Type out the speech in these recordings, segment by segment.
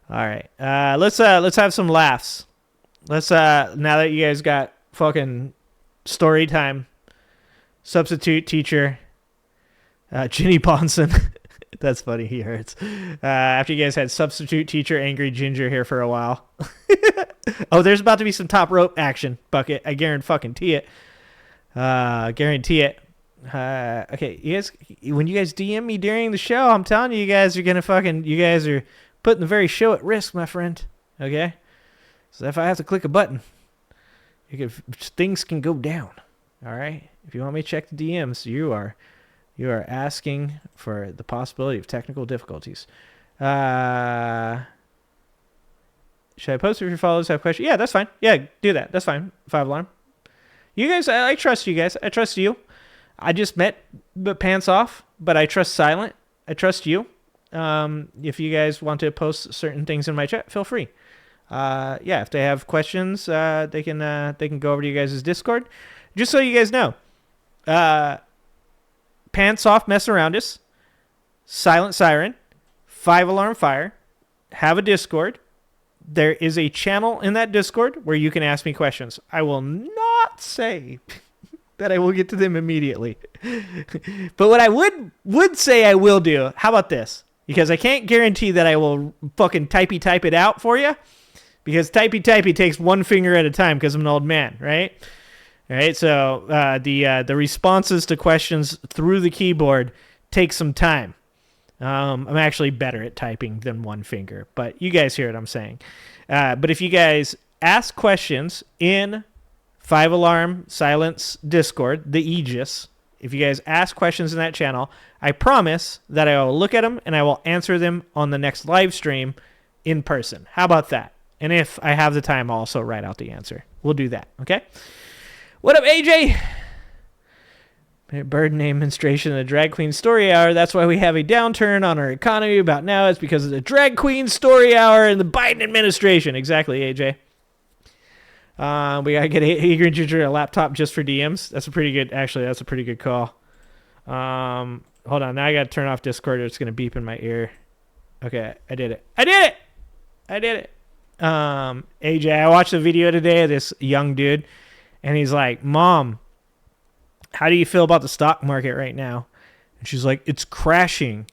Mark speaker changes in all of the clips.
Speaker 1: All right. Let's have some laughs. Let's now that you guys got fucking story time. Substitute teacher, Ginny Bonson. That's funny. He hurts. After you guys had substitute teacher, angry ginger here for a while. Oh, there's about to be some top rope action, Bucket. I guarantee it. Guarantee it. Okay, you guys, when you guys DM me during the show, I'm telling you, you guys are you guys are putting the very show at risk, my friend. Okay, so if I have to click a button, things can go down. All right. If you want me to check the DMs, you are asking for the possibility of technical difficulties. Should I post if your followers have questions? Yeah, that's fine. Yeah, do that. That's fine. 5 alarm. You guys, I trust you guys. I trust you. I just met the pants off, but I trust silent. I trust you. If you guys want to post certain things in my chat, feel free. Yeah, if they have questions, they can go over to you guys' Discord. Just so you guys know, pants off, mess around us, silent siren, 5 alarm fire, have a Discord. There is a channel in that Discord where you can ask me questions. I will not say that I will get to them immediately. But what I would say I will do, how about this? Because I can't guarantee that I will fucking type it out for you. Because typey takes one finger at a time because I'm an old man, right? All right, so the responses to questions through the keyboard take some time. I'm actually better at typing than one finger, but you guys hear what I'm saying. But if you guys ask questions in 5 Alarm Silence Discord, the Aegis, if you guys ask questions in that channel, I promise that I will look at them and I will answer them on the next live stream in person. How about that? And if I have the time, I'll also write out the answer. We'll do that, okay? What up, AJ? Bird name menstruation in the drag queen story hour. That's why we have a downturn on our economy about now. It's because of the drag queen story hour and the Biden administration. Exactly, AJ. We gotta get Adrian Ginger a laptop just for DMs. That's a pretty good call. Hold on, now I gotta turn off Discord or it's gonna beep in my ear. Okay, I did it. AJ, I watched a video today of this young dude, and he's like, Mom, how do you feel about the stock market right now? And she's like, it's crashing.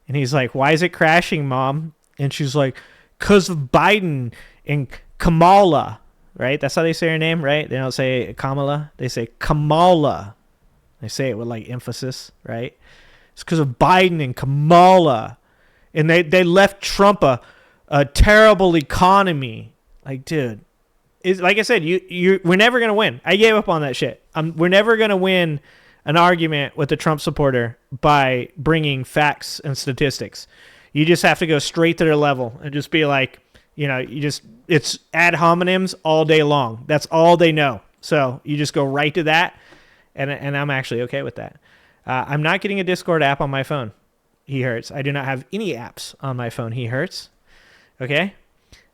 Speaker 1: And he's like, why is it crashing, Mom? And she's like, because of Biden and Kamala, right? That's how they say her name, right? They don't say Kamala. They say Kamala. They say it with like emphasis, right? It's because of Biden and Kamala. And they left Trump a terrible economy. Like, dude, like I said, we're never going to win. I gave up on that shit. We're never going to win an argument with a Trump supporter by bringing facts and statistics. You just have to go straight to their level and just be like, it's ad hominems all day long. That's all they know. So you just go right to that. And I'm actually okay with that. I'm not getting a Discord app on my phone. He hurts. I do not have any apps on my phone. He hurts. Okay.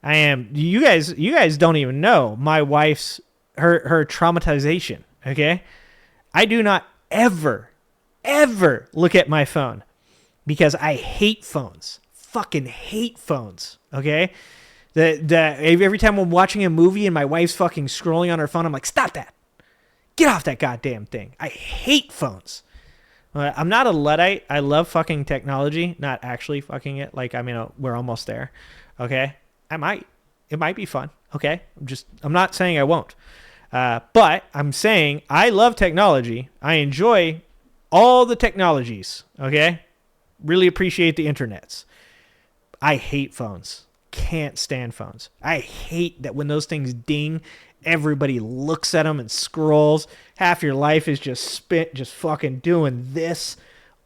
Speaker 1: I am. You guys don't even know my wife's her traumatization. Okay. I do not ever look at my phone because I hate phones. Fucking hate phones. Okay. Every time I'm watching a movie and my wife's fucking scrolling on her phone, I'm like, stop that. Get off that goddamn thing. I hate phones. I'm not a Luddite. I love fucking technology, not actually fucking it. Like, I mean, we're almost there. Okay. It might be fun. Okay. I'm not saying I won't. But I'm saying I love technology. I enjoy all the technologies. Okay. Really appreciate the internets. I hate phones. Can't stand phones. I hate that when those things ding, everybody looks at them and scrolls. Half your life is just spent just fucking doing this.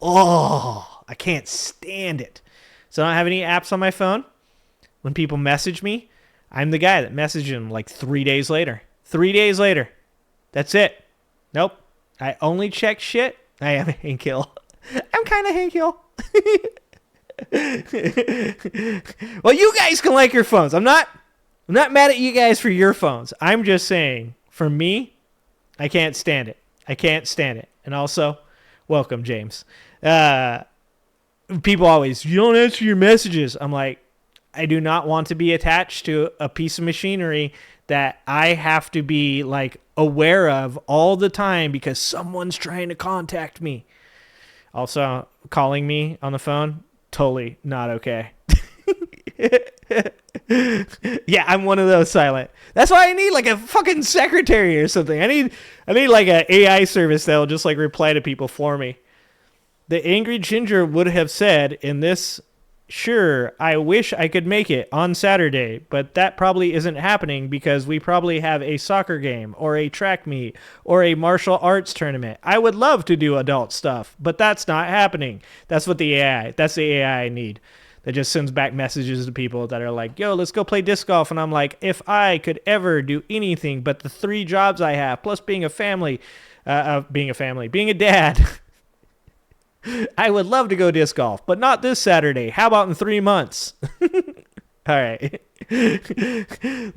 Speaker 1: Oh, I can't stand it. So I don't have any apps on my phone. When people message me, I'm the guy that messages them like 3 days later. 3 days later. That's it. Nope. I only check shit. I am Hank Hill. I'm kind of Hank Hill. Well, you guys can like your phones. I'm not mad at you guys for your phones. I'm just saying, for me, I can't stand it. I can't stand it. And also, welcome, James. People always, you don't answer your messages. I'm like, I do not want to be attached to a piece of machinery that I have to be like aware of all the time because someone's trying to contact me. Also, calling me on the phone, totally not okay. Yeah, I'm one of those silent. That's why I need like a fucking secretary or something. I need like an AI service that'll just like reply to people for me. The Angry Ginger would have said in this, sure, I wish I could make it on Saturday, but that probably isn't happening because we probably have a soccer game or a track meet or a martial arts tournament. I would love to do adult stuff, but that's not happening. That's the AI I need. That just sends back messages to people that are like, yo, let's go play disc golf. And I'm like, if I could ever do anything but the 3 jobs I have, plus being a dad, I would love to go disc golf, but not this Saturday. How about in 3 months? All right. Good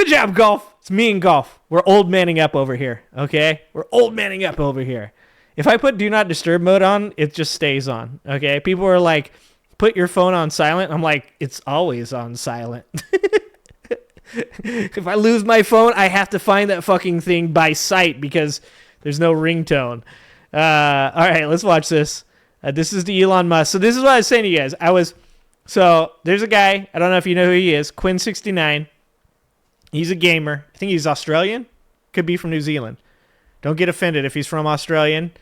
Speaker 1: job, golf. It's me and golf. We're old manning up over here, okay? We're old manning up over here. If I put Do Not Disturb mode on, it just stays on, okay? People are like, put your phone on silent. I'm like, it's always on silent. If I lose my phone, I have to find that fucking thing by sight because there's no ringtone. All right, let's watch this. This is the Elon Musk. So this is what I was saying to you guys. So there's a guy. I don't know if you know who he is. Quinn69. He's a gamer. I think he's Australian. Could be from New Zealand. Don't get offended if he's from Australia.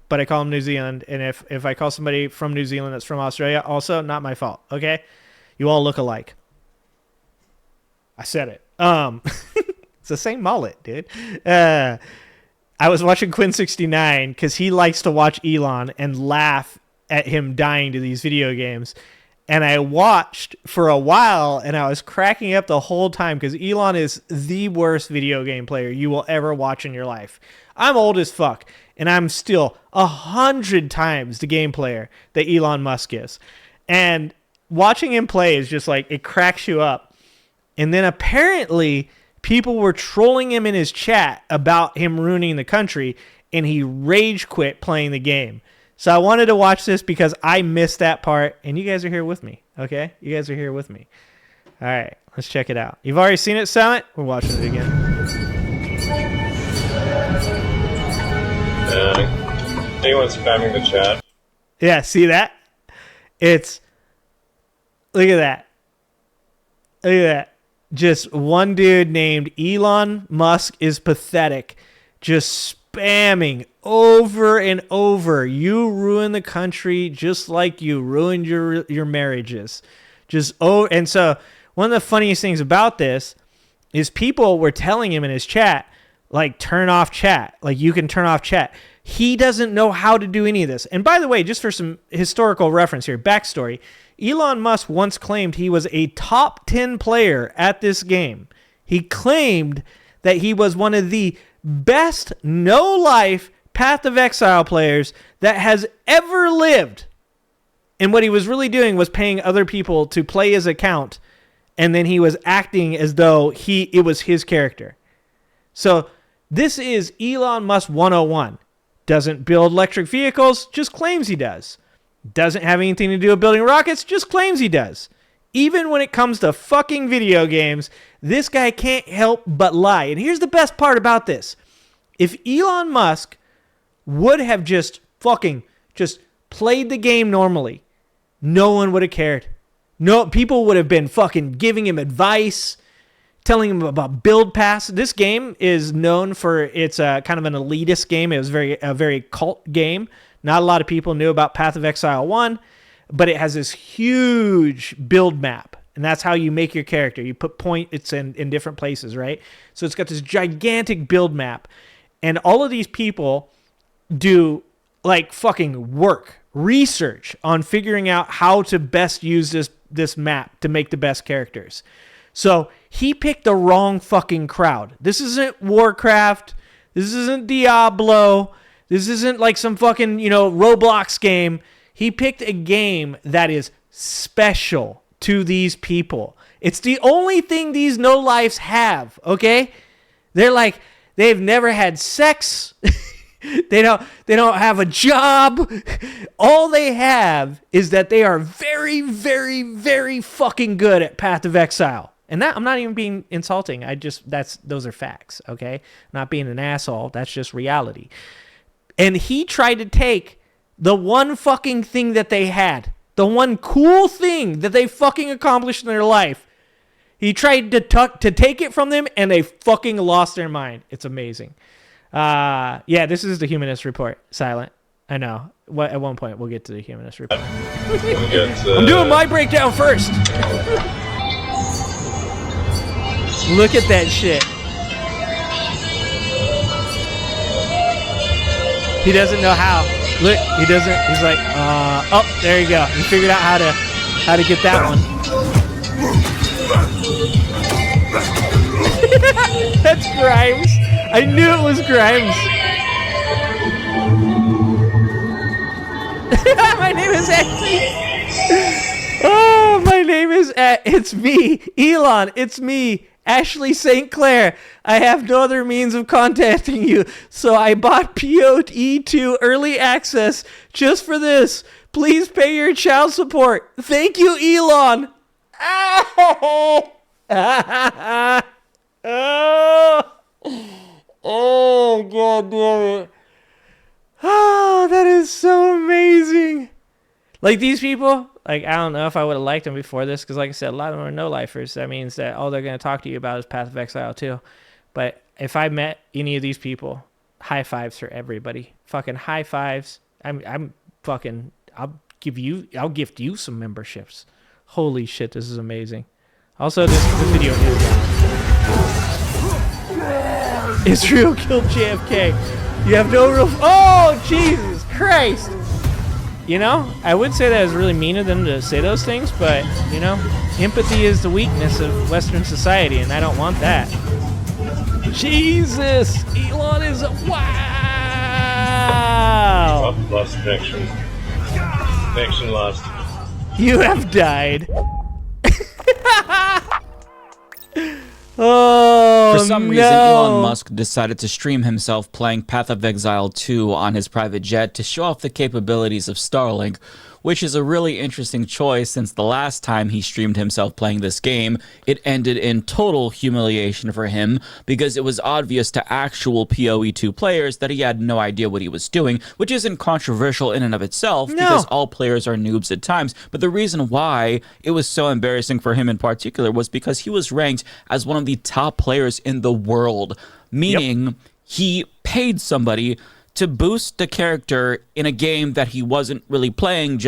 Speaker 1: But I call him New Zealand. And if I call somebody from New Zealand that's from Australia, also not my fault. Okay? You all look alike. I said it. It's the same mullet, dude. I was watching Quinn69 because he likes to watch Elon and laugh at him dying to these video games. And I watched for a while and I was cracking up the whole time because Elon is the worst video game player you will ever watch in your life. I'm old as fuck and I'm still 100 times the game player that Elon Musk is. And watching him play is just like, it cracks you up. And then apparently people were trolling him in his chat about him ruining the country, and he rage quit playing the game. So I wanted to watch this because I missed that part, and you guys are here with me, okay? You guys are here with me. All right, let's check it out. You've already seen it, Silent? We're watching it again.
Speaker 2: Anyone spamming the chat?
Speaker 1: Yeah, see that? Look at that. Look at that. Just one dude named Elon Musk is pathetic. Just spamming over and over. You ruin the country just like you ruined your marriages. And so one of the funniest things about this is people were telling him in his chat, like, turn off chat. Like, you can turn off chat. He doesn't know how to do any of this. And by the way, just for some historical reference here, backstory, Elon Musk once claimed he was a top 10 player at this game. He claimed that he was one of the best no-life Path of Exile players that has ever lived. And what he was really doing was paying other people to play his account, and then he was acting as though it was his character. So this is Elon Musk 101. Doesn't build electric vehicles, just claims he does. Doesn't have anything to do with building rockets, just claims he does. Even when it comes to fucking video games, this guy can't help but lie. And here's the best part about this. If Elon Musk would have just played the game normally, no one would have cared. No, people would have been fucking giving him advice, telling him about build pass. This game is known for its kind of an elitist game. It was a very cult game. Not a lot of people knew about Path of Exile 1, but it has this huge build map, and that's how you make your character. You put points in different places, right? So it's got this gigantic build map, and all of these people do like fucking research on figuring out how to best use this map to make the best characters. So he picked the wrong fucking crowd. This isn't Warcraft. This isn't Diablo. This isn't like some fucking, Roblox game. He picked a game that is special to these people. It's the only thing these no-lifes have, okay? They're like, they've never had sex. They don't have a job. All they have is that they are very, very, very fucking good at Path of Exile. And that, I'm not even being insulting. Those are facts, okay? Not being an asshole. That's just reality. And he tried to take the one fucking thing that they had, the one cool thing that they fucking accomplished in their life. He tried to take it from them, and they fucking lost their mind. It's amazing. Yeah, this is the Humanist Report. Silent. I know. At one point, we'll get to the Humanist Report. I'm doing my breakdown first. Look at that shit. He doesn't know how. Look, he doesn't. He's like, oh, there you go. He figured out how to get that one. That's Grimes. I knew it was Grimes. My name is Ashley. Oh, my name is it's me, Elon. It's me, Ashley St. Clair. I have no other means of contacting you, so I bought PoE2 early access just for this. Please pay your child support. Thank you, Elon. Oh, God damn it. Oh, that is so amazing. Like, these people, like, I don't know if I would have liked them before this, because like I said, a lot of them are no-lifers. That means that all they're going to talk to you about is Path of Exile too. But if I met any of these people, high fives for everybody. Fucking high fives. I'm fucking, I'll gift you some memberships. Holy shit, this is amazing. Also, this video is down. Israel killed JFK. You have no real... Oh, Jesus Christ. You know, I would say that is really mean of them to say those things, but, you know, empathy is the weakness of Western society, and I don't want that. Jesus! Elon is a... Wow!
Speaker 2: Lost connection. Connection lost.
Speaker 1: You have died. Oh,
Speaker 3: for some reason, Elon Musk decided to stream himself playing Path of Exile 2 on his private jet to show off the capabilities of Starlink, which is a really interesting choice since the last time he streamed himself playing this game, it ended in total humiliation for him because it was obvious to actual PoE2 players that he had no idea what he was doing, which isn't controversial in and of itself because all players are noobs at times. But the reason why it was so embarrassing for him in particular was because he was ranked as one of the top players in the world, meaning he paid somebody to boost the character in a game that he wasn't really playing.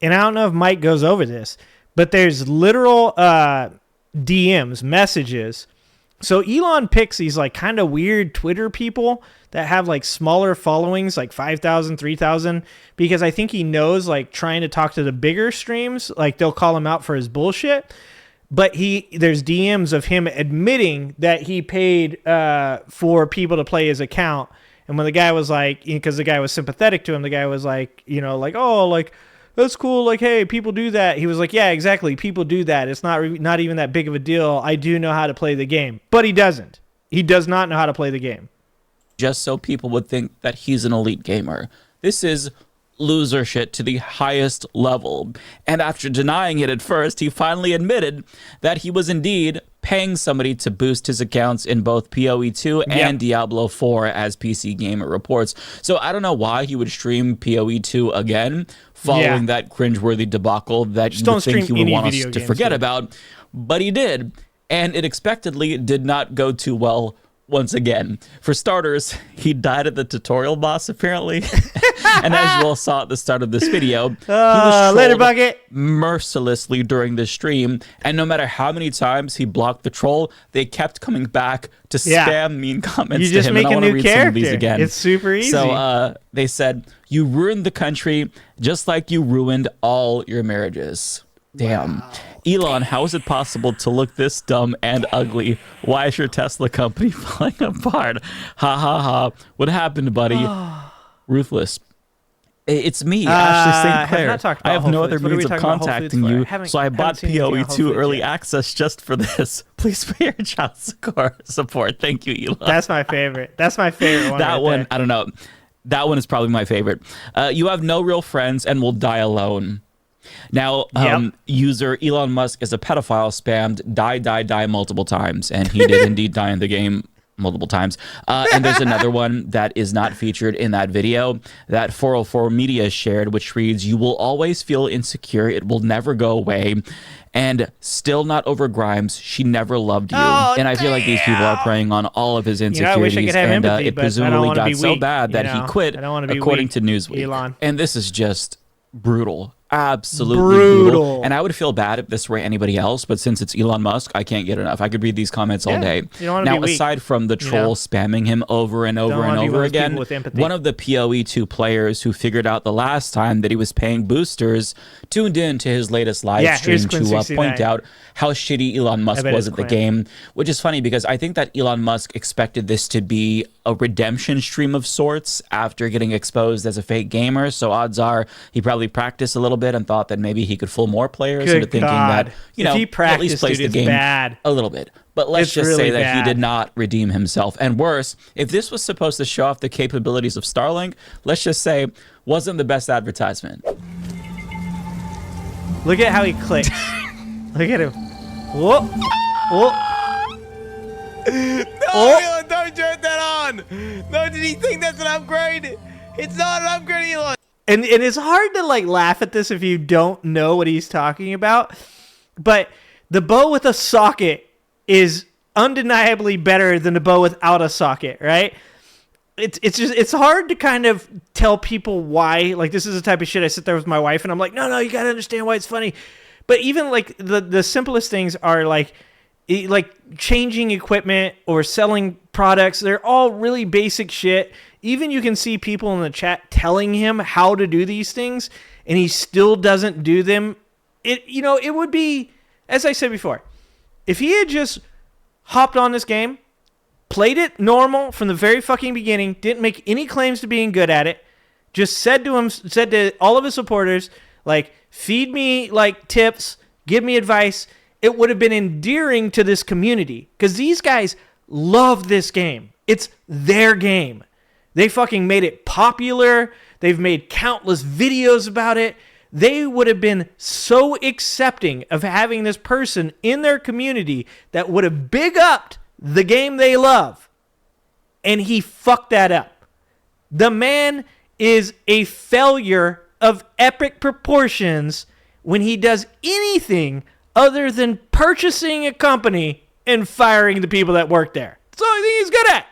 Speaker 1: And I don't know if Mike goes over this, but there's literal DMs, messages. So Elon picks these like kind of weird Twitter people that have like smaller followings, like 5,000, 3,000, because I think he knows like trying to talk to the bigger streams, like they'll call him out for his bullshit. But there's DMs of him admitting that he paid for people to play his account. And when the guy was like, because the guy was sympathetic to him, the guy was like, you know, like, oh, like, that's cool. Like, hey, people do that. He was like, yeah, exactly. People do that. It's not even that big of a deal. I do know how to play the game. But he doesn't. He does not know how to play the game.
Speaker 3: Just so people would think that he's an elite gamer. This is loser shit to the highest level. And after denying it at first, he finally admitted that he was indeed paying somebody to boost his accounts in both PoE2 and Diablo 4, as PC Gamer reports. So I don't know why he would stream PoE2 again following that cringeworthy debacle that you would think he would want us to forget about. But he did, and it expectedly did not go too well once again. For starters, he died at the tutorial boss, apparently. And as you all saw at the start of this video, he was trolled mercilessly during the stream. And no matter how many times he blocked the troll, they kept coming back to spam mean comments to him.
Speaker 1: Make
Speaker 3: and I want to read
Speaker 1: character.
Speaker 3: Some of these again.
Speaker 1: It's super easy.
Speaker 3: So they said, you ruined the country just like you ruined all your marriages. Damn. Wow. Elon, how is it possible to look this dumb and ugly? Why is your Tesla company falling apart? Ha ha ha. What happened, buddy? Ruthless. It's me, Ashley St. Clair. I have no other means of contacting you, so I bought PoE2 early access just for this. Please pay your child support. Thank you, Elon.
Speaker 1: That's my favorite. That's my favorite one.
Speaker 3: That one, I don't know. That one is probably my favorite. You have no real friends and will die alone. Now, user Elon Musk is a pedophile, spammed die multiple times, and he did indeed die in the game multiple times. And there's another one that is not featured in that video that 404 Media shared, which reads, "You will always feel insecure. It will never go away. And still not over Grimes. She never loved you." And I feel like these people are preying on all of his insecurities.
Speaker 1: I wish I could have
Speaker 3: and
Speaker 1: empathy,
Speaker 3: it
Speaker 1: but
Speaker 3: presumably
Speaker 1: I don't
Speaker 3: got so bad that he quit,
Speaker 1: I don't want to be
Speaker 3: according
Speaker 1: weak,
Speaker 3: to Newsweek.
Speaker 1: Elon.
Speaker 3: And this is just brutal. Absolutely brutal. And I would feel bad if this were anybody else, but since it's Elon Musk, I can't get enough. I could read these comments all day.
Speaker 1: You don't
Speaker 3: now,
Speaker 1: be weak,
Speaker 3: aside from the troll spamming him over and over and over again, one of the PoE2 players who figured out the last time that he was paying boosters tuned in to his latest live stream to point out how shitty Elon Musk was at the game, which is funny because I think that Elon Musk expected this to be a redemption stream of sorts after getting exposed as a fake gamer. So odds are he probably practiced a little bit and thought that maybe he could fool more players into thinking that, you know, at least plays the game a little bit. But let's just say that he did not redeem himself. And worse, if this was supposed to show off the capabilities of Starlink, let's just say wasn't the best advertisement.
Speaker 1: Look at how he clicks. Look at him. Whoa. Whoa.
Speaker 4: No, Elon, don't turn that on. No, did he think that's an upgrade? It's not an upgrade, Elon.
Speaker 1: And it's hard to like laugh at this if you don't know what he's talking about. But the bow with a socket is undeniably better than the bow without a socket, right? It's hard to kind of tell people why. Like, this is the type of shit I sit there with my wife and I'm like, no, you gotta understand why it's funny. But even like the simplest things are like changing equipment or selling products. They're all really basic shit. Even you can see people in the chat telling him how to do these things, and he still doesn't do them. It would be, as I said before, if he had just hopped on this game, played it normal from the very fucking beginning, didn't make any claims to being good at it, just said to all of his supporters, like, feed me like tips, give me advice, it would have been endearing to this community. Because these guys love this game. It's their game. They fucking made it popular. They've made countless videos about it. They would have been so accepting of having this person in their community that would have big upped the game they love. And he fucked that up. The man is a failure of epic proportions when he does anything other than purchasing a company and firing the people that work there. That's the only thing he's good at.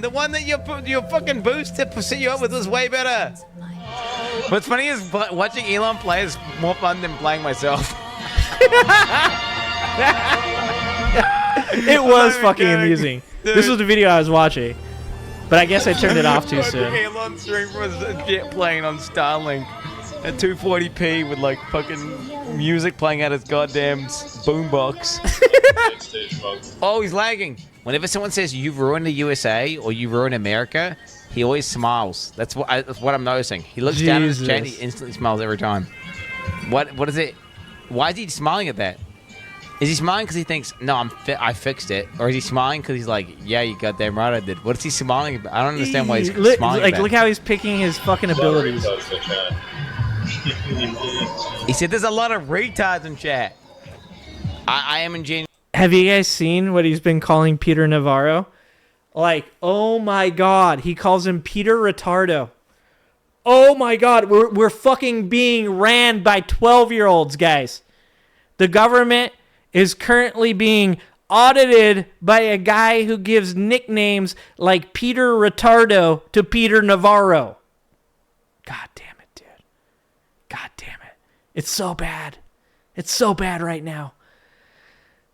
Speaker 4: The one that your fucking boost to set you up with was way better. What's funny is watching Elon play is more fun than playing myself.
Speaker 1: It was fucking amusing. Dude. This was the video I was watching, but I guess I turned it off too soon.
Speaker 4: Elon stream was a jet plane on Starlink at 240p with like fucking music playing out his goddamn boombox. Oh, he's lagging. Whenever someone says you've ruined the USA or you ruined America, he always smiles. That's what I'm noticing. He looks down at his chat and he instantly smiles every time. What is it? Why is he smiling at that? Is he smiling because he thinks, no, I fixed it? Or is he smiling because he's like, yeah, you goddamn right I did? What is he smiling about? I don't understand why he's smiling
Speaker 1: like, look how he's picking his fucking abilities.
Speaker 4: He said there's a lot of retards in chat. I am ingenuous.
Speaker 1: Have you guys seen what he's been calling Peter Navarro? Like, oh my God, he calls him Peter Retardo. Oh my God, we're fucking being ran by 12-year-olds, guys. The government is currently being audited by a guy who gives nicknames like Peter Retardo to Peter Navarro. God damn it, dude. God damn it. It's so bad. It's so bad right now.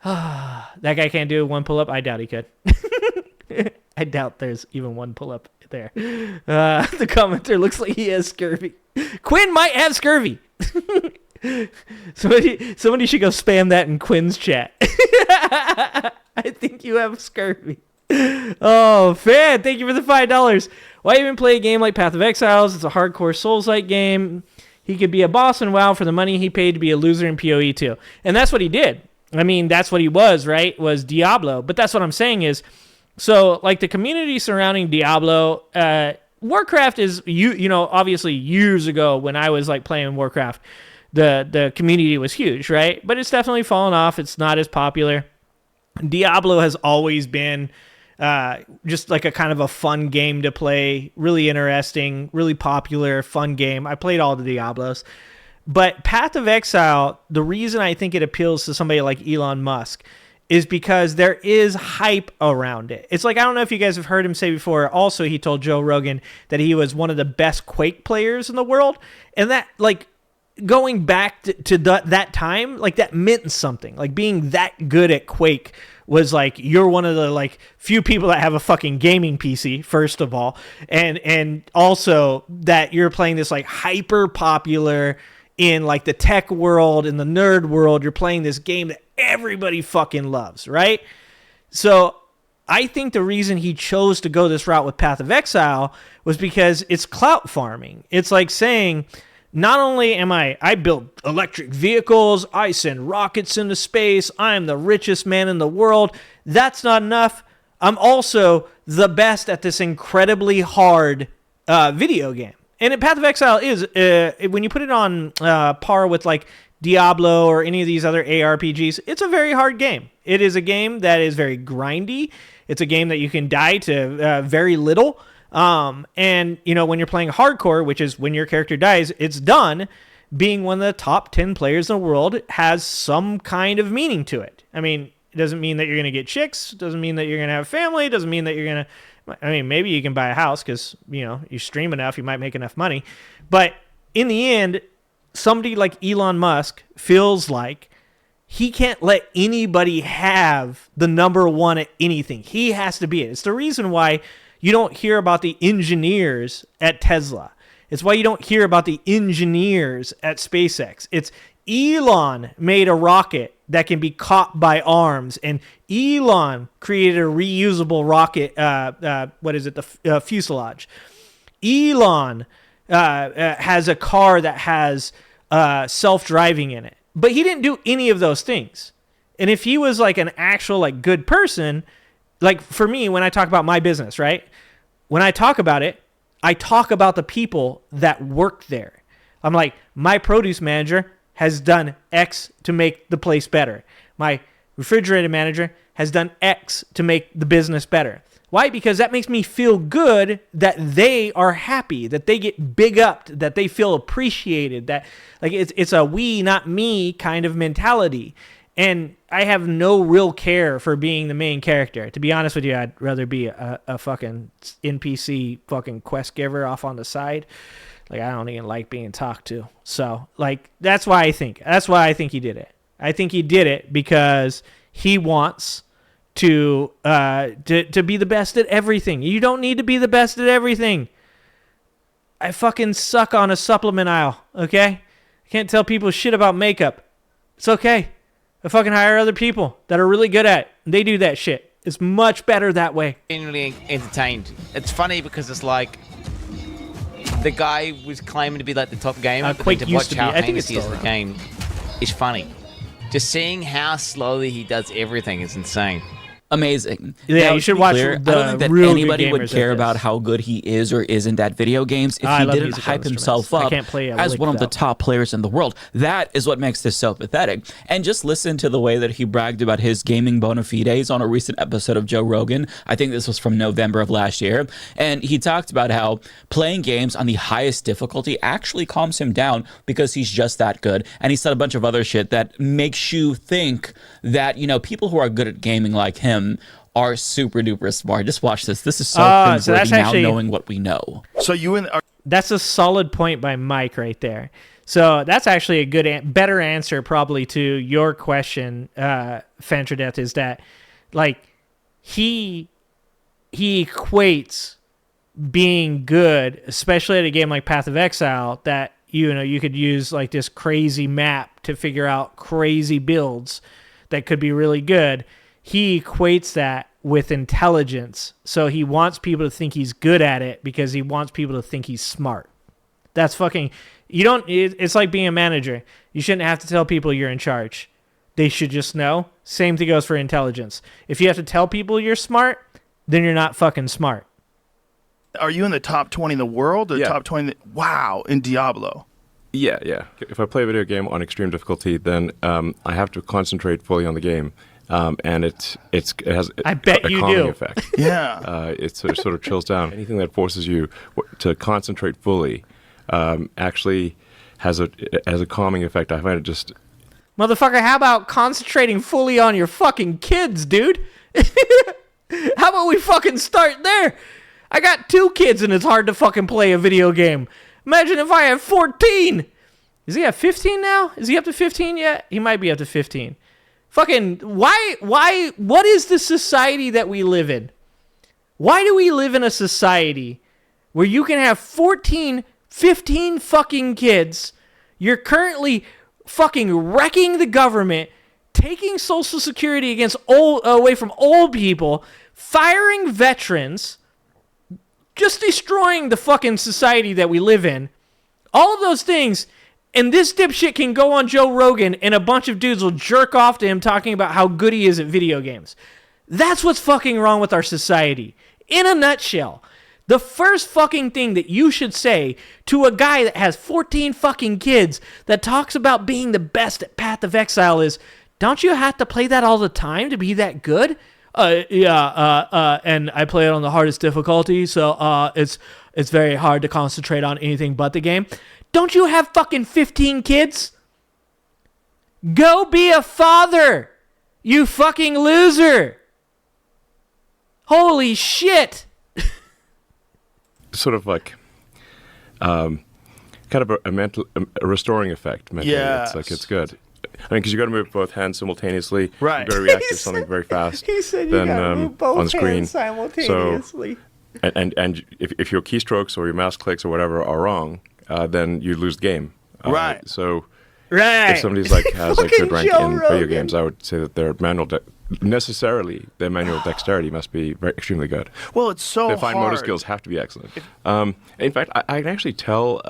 Speaker 1: That guy can't do one pull-up? I doubt he could. I doubt there's even one pull-up there. The commenter looks like he has scurvy. Quinn might have scurvy. Somebody should go spam that in Quinn's chat. I think you have scurvy. Oh, fan, thank you for the $5. Why even play a game like Path of Exiles? It's a hardcore Souls-like game. He could be a boss in WoW for the money he paid to be a loser in PoE too. And that's what he did. I mean, that's what he was, right? Was Diablo. But that's what I'm saying is, so like the community surrounding Diablo, Warcraft is obviously years ago when I was like playing Warcraft, the community was huge, right? But it's definitely fallen off. It's not as popular. Diablo has always been just like a kind of a fun game to play, really interesting, really popular, fun game. I played all the Diablos. But Path of Exile, the reason I think it appeals to somebody like Elon Musk is because there is hype around it. It's like, I don't know if you guys have heard him say before, also he told Joe Rogan that he was one of the best Quake players in the world. And that, like, going back to that time, like, that meant something. Like, being that good at Quake was like, you're one of the like few people that have a fucking gaming PC, first of all, and also that you're playing this like hyper popular in like the tech world, in the nerd world, you're playing this game that everybody fucking loves, right? So I think the reason he chose to go this route with Path of Exile was because it's clout farming. It's like saying, not only am I build electric vehicles, I send rockets into space, I'm the richest man in the world. That's not enough. I'm also the best at this incredibly hard video game. And Path of Exile is, when you put it on par with like Diablo or any of these other ARPGs, it's a very hard game. It is a game that is very grindy. It's a game that you can die to very little. And when you're playing hardcore, which is when your character dies, it's done. Being one of the top 10 players in the world has some kind of meaning to it. I mean, it doesn't mean that you're going to get chicks. It doesn't mean that you're going to have family. It doesn't mean that you're going to, I mean, maybe you can buy a house because, you stream enough, you might make enough money. But in the end, somebody like Elon Musk feels like he can't let anybody have the number one at anything. He has to be it. It's the reason why you don't hear about the engineers at Tesla. It's why you don't hear about the engineers at SpaceX. It's Elon made a rocket that can be caught by arms, and Elon created a reusable rocket. The fuselage. Elon has a car that has self-driving in it, but he didn't do any of those things. And if he was like an actual like good person, like for me, when I talk about my business, right? When I talk about it, I talk about the people that work there. I'm like, my produce manager has done X to make the place better. My refrigerator manager has done X to make the business better. Why? Because that makes me feel good that they are happy, that they get big upped, that they feel appreciated, that like it's a we, not me kind of mentality. And I have no real care for being the main character. To be honest with you, I'd rather be a fucking NPC fucking quest giver off on the side. Like, I don't even like being talked to. So, like, that's why I think he did it. I think he did it because he wants to be the best at everything. You don't need to be the best at everything. I fucking suck on a supplement aisle, okay? I can't tell people shit about makeup. It's okay. I fucking hire other people that are really good at it. They do that shit. It's much better that way.
Speaker 4: Genuinely entertained. It's funny because it's like the guy was claiming to be like the top gamer, but
Speaker 1: Quake
Speaker 4: to
Speaker 1: used
Speaker 4: watch
Speaker 1: to be.
Speaker 4: how
Speaker 1: I think
Speaker 4: heinous
Speaker 1: it's
Speaker 4: he is
Speaker 1: still
Speaker 4: in the game is funny. Just seeing how slowly he does everything is insane.
Speaker 3: Amazing.
Speaker 1: Yeah,
Speaker 3: Now,
Speaker 1: you should
Speaker 3: to be
Speaker 1: watch
Speaker 3: clear,
Speaker 1: the
Speaker 3: I don't think that
Speaker 1: real good
Speaker 3: anybody would
Speaker 1: gamers
Speaker 3: care
Speaker 1: at
Speaker 3: about
Speaker 1: this.
Speaker 3: how good he is or isn't at video games if
Speaker 1: I
Speaker 3: he
Speaker 1: love
Speaker 3: didn't
Speaker 1: musical
Speaker 3: hype himself
Speaker 1: instruments. I
Speaker 3: up
Speaker 1: can't play a
Speaker 3: as
Speaker 1: lick
Speaker 3: one of the
Speaker 1: without.
Speaker 3: top players in the world. That is what makes this so pathetic. And just listen to the way that he bragged about his gaming bona fides on a recent episode of Joe Rogan. I think this was from November of last year. And he talked about how playing games on the highest difficulty actually calms him down because he's just that good. And he said a bunch of other shit that makes you think that, people who are good at gaming like him are super duper smart. Just watch this. This is so cringeworthy now knowing what we know.
Speaker 5: So
Speaker 1: That's a solid point by Mike right there. So that's actually a better answer probably to your question, Fantradeth, is that like he equates being good, especially at a game like Path of Exile, that you could use like this crazy map to figure out crazy builds that could be really good. He equates that with intelligence. So he wants people to think he's good at it because he wants people to think he's smart. That's fucking... It's like being a manager. You shouldn't have to tell people you're in charge. They should just know. Same thing goes for intelligence. If you have to tell people you're smart, then you're not fucking smart.
Speaker 5: Are you in the top 20 in the world or
Speaker 6: Yeah.
Speaker 5: top 20? Wow, in Diablo.
Speaker 6: Yeah. If I play a video game on extreme difficulty, then I have to concentrate fully on the game, and it has
Speaker 1: I bet
Speaker 6: a
Speaker 1: you
Speaker 6: calming
Speaker 1: do.
Speaker 6: effect.
Speaker 5: Yeah.
Speaker 6: It sort of chills down. Anything that forces you to concentrate fully actually has a calming effect. I find it just
Speaker 1: Motherfucker, how about concentrating fully on your fucking kids, dude? How about we fucking start there? I got 2 kids and it's hard to fucking play a video game. Imagine if I had 14. Is he at 15 now? Is he up to 15 yet? He might be up to 15. Fucking, why, what is the society that we live in? Why do we live in a society where you can have 14, 15 fucking kids? You're currently fucking wrecking the government, taking Social Security away from old people, firing veterans, just destroying the fucking society that we live in. All of those things, and this dipshit can go on Joe Rogan and a bunch of dudes will jerk off to him talking about how good he is at video games. That's what's fucking wrong with our society. In a nutshell, the first fucking thing that you should say to a guy that has 14 fucking kids that talks about being the best at Path of Exile is, don't you have to play that all the time to be that good? And I play it on the hardest difficulty, so it's very hard to concentrate on anything but the game. Don't you have fucking 15 kids? Go be a father, you fucking loser. Holy shit.
Speaker 6: sort of like kind of a restoring effect mentally.
Speaker 5: Yes.
Speaker 6: It's good. I mean, because you got to move both hands simultaneously.
Speaker 5: Right.
Speaker 6: You got to react to something very fast.
Speaker 1: He said you
Speaker 6: then,
Speaker 1: gotta move both
Speaker 6: on screen.
Speaker 1: hands simultaneously.
Speaker 6: So, and if your keystrokes or your mouse clicks or whatever are wrong, then you lose the game.
Speaker 5: Right.
Speaker 6: So
Speaker 1: Right.
Speaker 6: if somebody's like has a
Speaker 1: Fucking
Speaker 6: good rank
Speaker 1: Joe
Speaker 6: in video
Speaker 1: Rogan.
Speaker 6: games, I would say that their manual dexterity must be extremely good.
Speaker 5: Well, it's so
Speaker 6: Their fine motor
Speaker 5: hard.
Speaker 6: skills have to be excellent. In fact, I can actually tell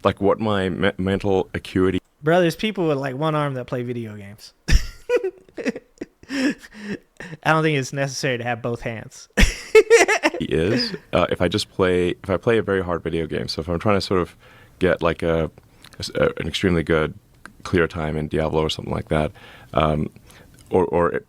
Speaker 6: like what my mental acuity
Speaker 1: Bro, there's people with like one arm that play video games. I don't think it's necessary to have both hands.
Speaker 6: is. If I play a very hard video game, so if I'm trying to sort of get like an extremely good clear time in Diablo or something like that, or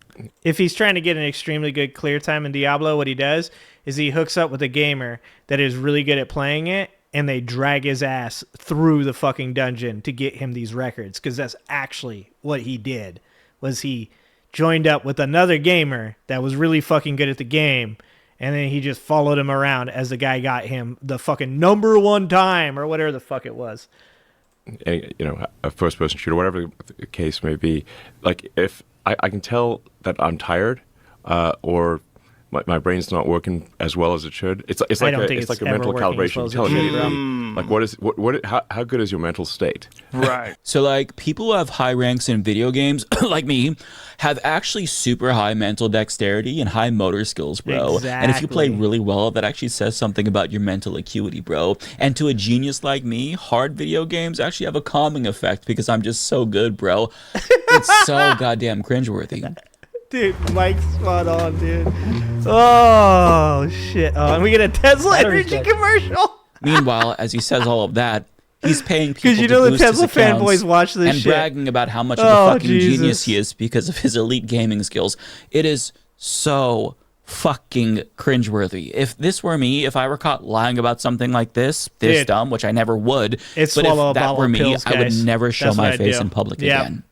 Speaker 1: If he's trying to get an extremely good clear time in Diablo, what he does is he hooks up with a gamer that is really good at playing it, and they drag his ass through the fucking dungeon to get him these records, because that's actually what he did, was he joined up with another gamer that was really fucking good at the game, and then he just followed him around as the guy got him the fucking #1 time, or whatever the fuck it was.
Speaker 6: a first-person shooter, whatever the case may be. Like if I can tell that I'm tired, or my brain's not working as well as it should. It's
Speaker 1: I
Speaker 6: like
Speaker 1: don't
Speaker 6: a,
Speaker 1: think
Speaker 6: it's
Speaker 1: it's
Speaker 6: like a
Speaker 1: ever
Speaker 6: mental
Speaker 1: working as
Speaker 6: calibration.
Speaker 1: well as it
Speaker 6: Telling
Speaker 1: should,
Speaker 6: me like how good is your mental state?
Speaker 5: Right.
Speaker 3: So, like, people who have high ranks in video games, like me, have actually super high mental dexterity and high motor skills, bro. And if you play
Speaker 1: Exactly.
Speaker 3: really well, that actually says something about your mental acuity, bro. And to a genius like me, hard video games actually have a calming effect because I'm just so good, bro. It's so goddamn cringeworthy.
Speaker 1: Dude, Mike's spot on, dude. Oh, shit. Oh, and we get a Tesla energy commercial.
Speaker 3: Meanwhile, as he says all of that, he's paying people
Speaker 1: Because you
Speaker 3: to
Speaker 1: know the
Speaker 3: boost his
Speaker 1: Tesla
Speaker 3: accounts
Speaker 1: fanboys watch this
Speaker 3: and
Speaker 1: shit.
Speaker 3: bragging about how much of
Speaker 1: Oh,
Speaker 3: a fucking
Speaker 1: Jesus.
Speaker 3: genius he is because of his elite gaming skills. It is so fucking cringeworthy. If this were me, if I were caught lying about something like this
Speaker 1: Dude.
Speaker 3: dumb, which I never would,
Speaker 1: It's
Speaker 3: but
Speaker 1: swallow a
Speaker 3: if that
Speaker 1: bottle
Speaker 3: were
Speaker 1: of
Speaker 3: me,
Speaker 1: pills,
Speaker 3: I would
Speaker 1: guys.
Speaker 3: never show
Speaker 1: That's what
Speaker 3: my
Speaker 1: I'd
Speaker 3: face
Speaker 1: do.
Speaker 3: in public
Speaker 1: Yep.
Speaker 3: again.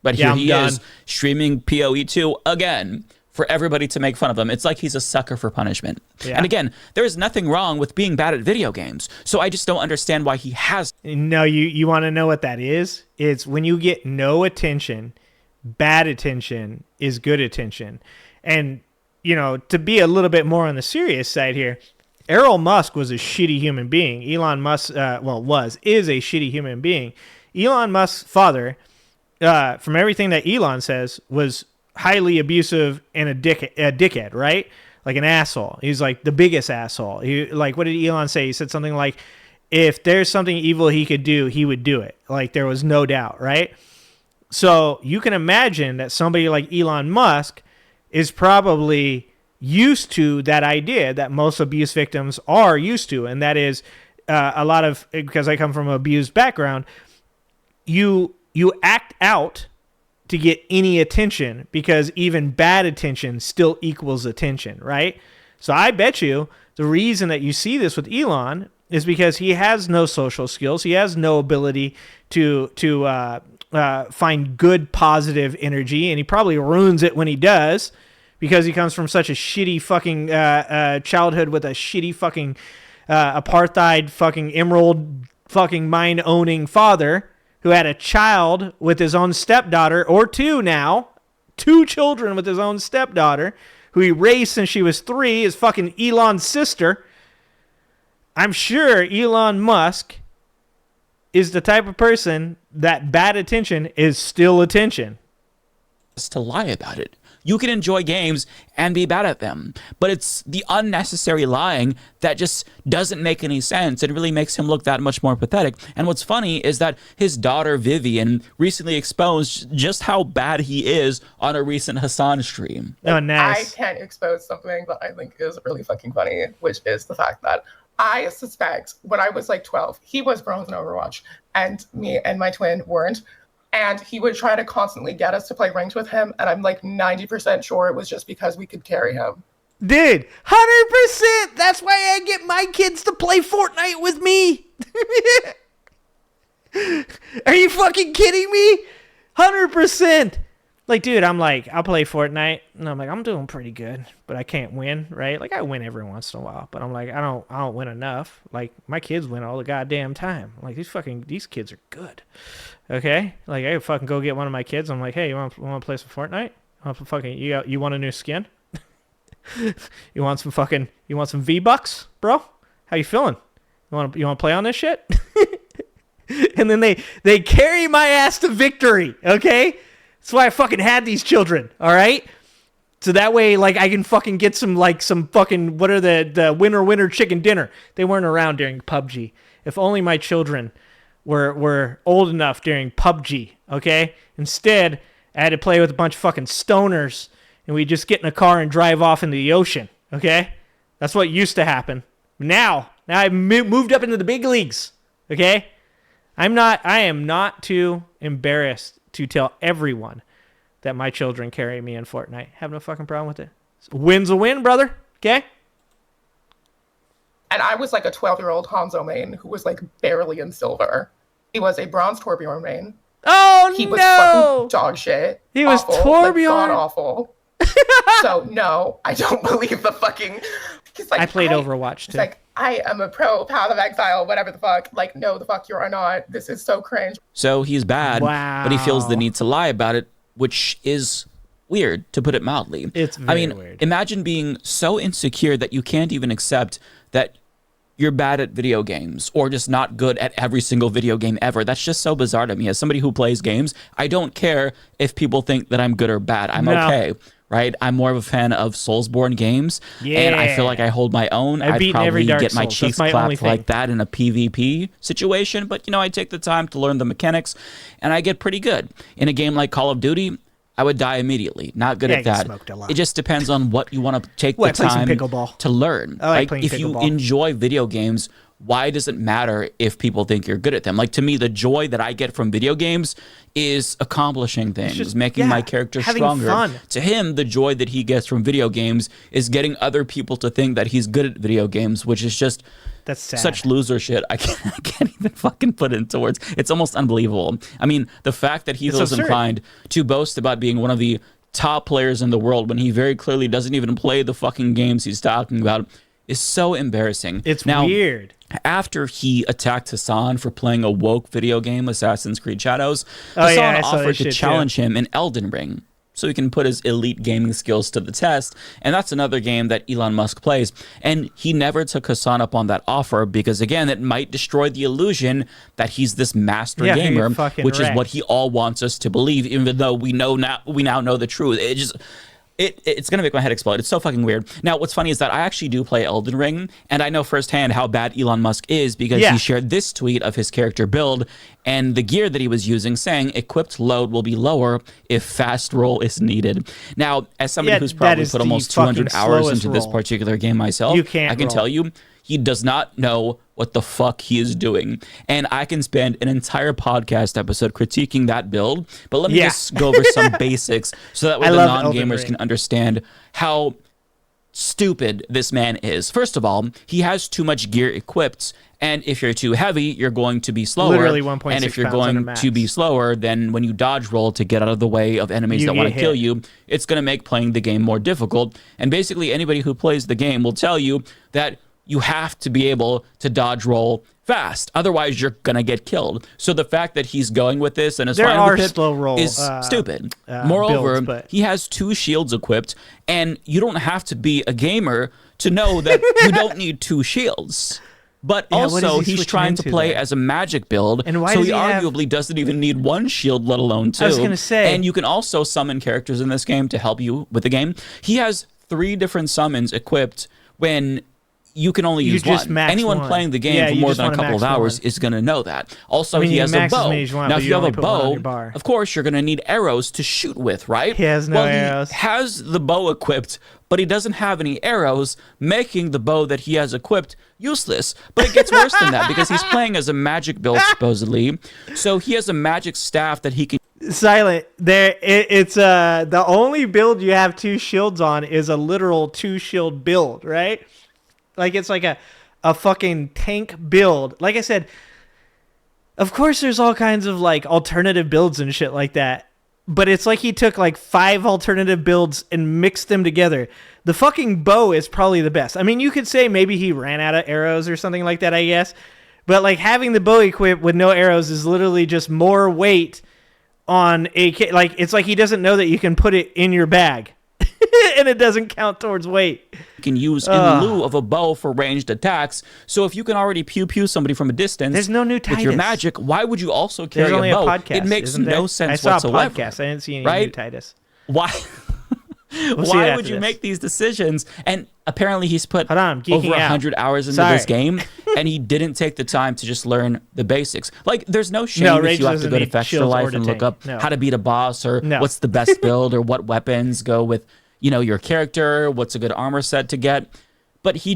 Speaker 3: But
Speaker 1: Yeah,
Speaker 3: here
Speaker 1: I'm
Speaker 3: he
Speaker 1: done.
Speaker 3: is streaming PoE2 again for everybody to make fun of him. It's like he's a sucker for punishment.
Speaker 1: Yeah.
Speaker 3: And again, there is nothing wrong with being bad at video games. So I just don't understand why he has.
Speaker 1: No, you want to know what that is? It's when you get no attention, bad attention is good attention. And, to be a little bit more on the serious side here, Elon Musk was a shitty human being. Elon Musk, is a shitty human being. Elon Musk's father, from everything that Elon says, was highly abusive and a dickhead, right? Like an asshole. He's like the biggest asshole. What did Elon say? He said something like, if there's something evil he could do, he would do it. Like there was no doubt, right? So you can imagine that somebody like Elon Musk is probably used to that idea that most abuse victims are used to, and that is a lot of, because I come from an abused background, you act out to get any attention because even bad attention still equals attention, right? So I bet you the reason that you see this with Elon is because he has no social skills. He has no ability to find good, positive energy, and he probably ruins it when he does because he comes from such a shitty fucking childhood with a shitty fucking apartheid fucking emerald fucking mind-owning father who had a child with his own stepdaughter, or two children with his own stepdaughter, who he raised since she was 3, is fucking Elon's sister. I'm sure Elon Musk is the type of person that bad attention is still attention.
Speaker 3: To lie about it. You can enjoy games and be bad at them, but it's the unnecessary lying that just doesn't make any sense. It really makes him look that much more pathetic. And what's funny is that his daughter Vivian recently exposed just how bad he is on a recent Hassan stream.
Speaker 1: Oh, nice.
Speaker 7: I can't expose something that I think is really fucking funny, which is the fact that I suspect when I was like 12, he was bronze in Overwatch, and me and my twin weren't. And he would try to constantly get us to play ranked with him. And I'm like 90% sure it was just because we could carry him.
Speaker 1: Dude, 100%. That's why I get my kids to play Fortnite with me. Are you fucking kidding me? 100%. Like, dude, I'm like, I'll play Fortnite. And I'm like, I'm doing pretty good, but I can't win, right? Like, I win every once in a while, but I'm like, I don't win enough. Like, my kids win all the goddamn time. Like, these kids are good. Okay? Like, I fucking go get one of my kids. I'm like, hey, you want to play some Fortnite? You want a new skin? you want some V-Bucks, bro? How you feeling? You want to play on this shit? And then they carry my ass to victory, okay? That's why I fucking had these children, all right? So that way, like, I can fucking get some fucking, what are the winner chicken dinner? They weren't around during PUBG. If only my children were old enough during PUBG, okay? Instead, I had to play with a bunch of fucking stoners, and we just get in a car and drive off into the ocean, okay? That's what used to happen. Now I've moved up into the big leagues, okay? I am not too embarrassed to tell everyone that my children carry me in Fortnite. Have no fucking problem with it. Win's a win, brother, okay?
Speaker 7: And I was like a 12-year-old Hanzo main who was like barely in silver. He was a bronze Torbjorn main.
Speaker 1: Oh,
Speaker 7: he was
Speaker 1: no!
Speaker 7: fucking dog shit.
Speaker 1: He was
Speaker 7: awful,
Speaker 1: Torbjorn?
Speaker 7: like, god awful. So, no, I don't believe the fucking... Like,
Speaker 1: I played Overwatch, too.
Speaker 7: It's like, I am a pro Path of Exile, whatever the fuck. Like, no, the fuck you are not. This is so cringe.
Speaker 3: So he's bad,
Speaker 1: wow.
Speaker 3: But he feels the need to lie about it, which is weird, to put it mildly.
Speaker 1: It's very weird.
Speaker 3: Imagine being so insecure that you can't even accept that you're bad at video games or just not good at every single video game ever. That's just so bizarre to me. As somebody who plays games, I don't care if people think that I'm good or bad. I'm okay, right? I'm more of a fan of Soulsborne games, and I feel like I hold my own. I'd probably get my cheeks clapped like that in a PvP situation, but, you know, I take the time to learn the mechanics, and I get pretty good. In a game like Call of Duty, I would die immediately. Not good at that. It just depends on what you want to take the time to learn.
Speaker 1: Like
Speaker 3: if you enjoy video games, why does it matter if people think you're good at them? Like, to me, the joy that I get from video games is accomplishing things, making my character stronger.
Speaker 1: Fun.
Speaker 3: To him, the joy that he gets from video games is getting other people to think that he's good at video games, which is just
Speaker 1: that's sad.
Speaker 3: Such loser shit. I can't even fucking put it into words. It's almost unbelievable. I mean, the fact that he feels inclined to boast about being one of the top players in the world when he very clearly doesn't even play the fucking games he's talking about is so embarrassing.
Speaker 1: It's weird.
Speaker 3: After he attacked Hassan for playing a woke video game, Assassin's Creed Shadows, Hassan offered to challenge him in Elden Ring so he can put his elite gaming skills to the test. And that's another game that Elon Musk plays. And he never took Hassan up on that offer because, again, it might destroy the illusion that he's this master gamer, which is what he all wants us to believe, even though we now know the truth. It's going to make my head explode. It's so fucking weird. Now, what's funny is that I actually do play Elden Ring, and I know firsthand how bad Elon Musk is because he shared this tweet of his character build and the gear that he was using, saying equipped load will be lower if fast roll is needed. Now, as somebody who's probably put almost 200 hours into this particular game myself, I can tell you, he does not know what the fuck he is doing. And I can spend an entire podcast episode critiquing that build, but let me just go over some basics so that way the non-gamers can understand how stupid this man is. First of all, he has too much gear equipped, and if you're too heavy, you're going to be slower.
Speaker 1: Literally 1.6
Speaker 3: and if you're
Speaker 1: pounds
Speaker 3: going to be slower, then when you dodge roll to get out of the way of enemies that want to kill you, it's going to make playing the game more difficult. And basically anybody who plays the game will tell you that you have to be able to dodge roll fast. Otherwise, you're going to get killed. So the fact that he's going with this and is fine with it
Speaker 1: slow roll,
Speaker 3: is stupid. Moreover, he has 2 shields equipped, and you don't have to be a gamer to know that you don't need 2 shields. But also, he's trying to play as a magic build,
Speaker 1: and why
Speaker 3: so
Speaker 1: does
Speaker 3: he
Speaker 1: have...
Speaker 3: arguably doesn't even need 1 shield, let alone 2.
Speaker 1: I was going to say.
Speaker 3: And you can also summon characters in this game to help you with the game. He has 3 different summons equipped when you can only use one. Anyone playing the game for more than a couple of hours is going to know that. Also, he has a bow. Now, if you have a bow, of course, you're going to need arrows to shoot with, right?
Speaker 1: He has no arrows.
Speaker 3: He has the bow equipped, but he doesn't have any arrows, making the bow that he has equipped useless. But it gets worse than that because he's playing as a magic build, supposedly. So he has a magic staff that he can...
Speaker 1: Silent. It's the only build you have 2 shields on is a literal 2 shield build, right? Like, it's like a fucking tank build. Like I said, of course there's all kinds of, like, alternative builds and shit like that. But it's like he took, like, 5 alternative builds and mixed them together. The fucking bow is probably the best. I mean, you could say maybe he ran out of arrows or something like that, I guess. But, like, having the bow equipped with no arrows is literally just more weight on a... Like, it's like he doesn't know that you can put it in your bag. And it doesn't count towards weight.
Speaker 3: You can use in lieu of a bow for ranged attacks. So if you can already pew somebody from a distance,
Speaker 1: there's no new Titus
Speaker 3: with your magic, why would you also carry
Speaker 1: only
Speaker 3: a bow?
Speaker 1: podcast,
Speaker 3: it makes no sense whatsoever.
Speaker 1: I saw a podcast. I didn't see any new Titus.
Speaker 3: Why? Why would you make these decisions? And apparently he's put over 100 hours into this game, and he didn't take the time to just learn the basics. Like, there's no shame if you have to go to Fextra Life and look up how to beat a boss, or what's the best build, or what weapons go with, you know, your character, what's a good armor set to get. But he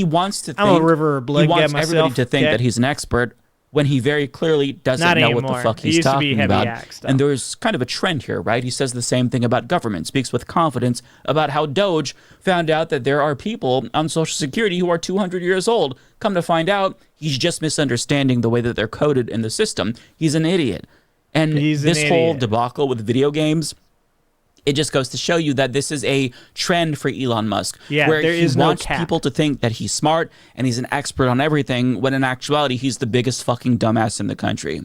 Speaker 3: wants to think,
Speaker 1: I'm a River of Blood
Speaker 3: he wants
Speaker 1: guy myself.
Speaker 3: everybody to think that he's an expert, when he very clearly doesn't know what the fuck he's talking about. And there's kind of a trend here, right? He says the same thing about government, speaks with confidence about how Doge found out that there are people on Social Security who are 200 years old. Come to find out, he's just misunderstanding the way that they're coded in the system. He's an idiot. And this whole debacle with video games, it just goes to show you that this is a trend for Elon Musk, where he wants people to think that he's smart and he's an expert on everything, when in actuality, he's the biggest fucking dumbass in the country.